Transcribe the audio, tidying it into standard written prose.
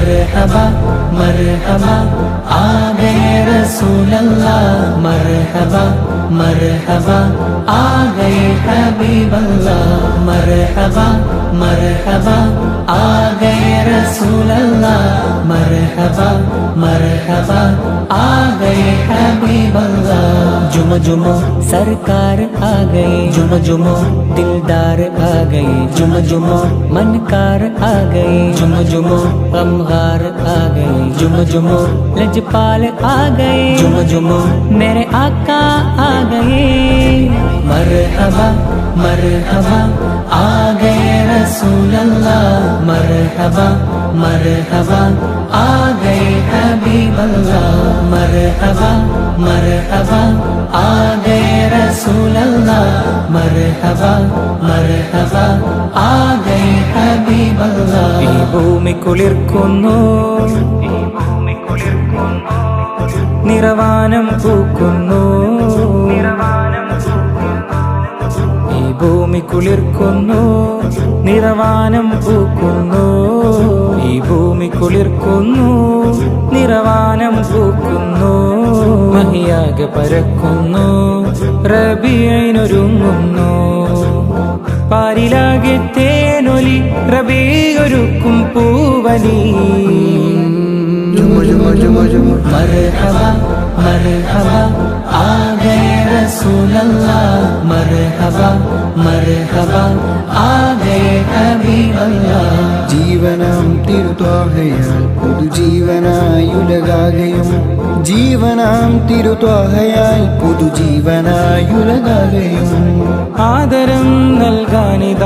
मरहबा मरहबा आ गए रसूल अल्लाह, मरहबा मरहबा आ गए हबीब अल्लाह, मरहबा मरहबा आ गए रसूल अल्लाह, मरहबा मरहबा आ गए हबीब अल्लाह। जुमो जुमो सरकार आ गए, जुमो जुमो दिलदार आ गए, जुमो जुमो मनकार आ गए, जुमो जुमो गमगार आ गए, जुमो जुमो लजपाल आ गए, जुमो जुमो मेरे आका आ गए। मरहबा मरहबा आ गए रसूल अल्लाह, मरहबा मरहबा आ गए हबीब अल्लाह, मरहबा मरहबा आ गए रसूल अल्लाह, मरहबा मरहबा आ गए हबीब अल्लाह। ഈ ഭൂമി കുളിർക്കുന്നു, നിറവാനം പൂക്കുന്നു, ഈ ഭൂമി കുളിർക്കുന്നു, നിറവാനം പൂക്കുന്നു, ഈ ഭൂമി കുളിർക്കുന്നു, നിറവാനം പൂക്കുന്നു, മഹിയാകെ പരക്കുന്നു, റബീഇനൊരുങ്ങുന്നു, പാരിലാകെ തേനൊലി, റബീഒരുക്കും പൂവലി। मरहबा मरहबा आ गए रसूल अल्लाह, मरहबा मरहबा आ गए हबीब अल्लाह। ജീവനാം തിരുത്വാഹയാൽ പുതുജീവനായുലകാകയും, ജീവനാം തിരുത്വാഹയാൽ പുതുജീവനായുലകാകയും, ആദരം നൽകാനിത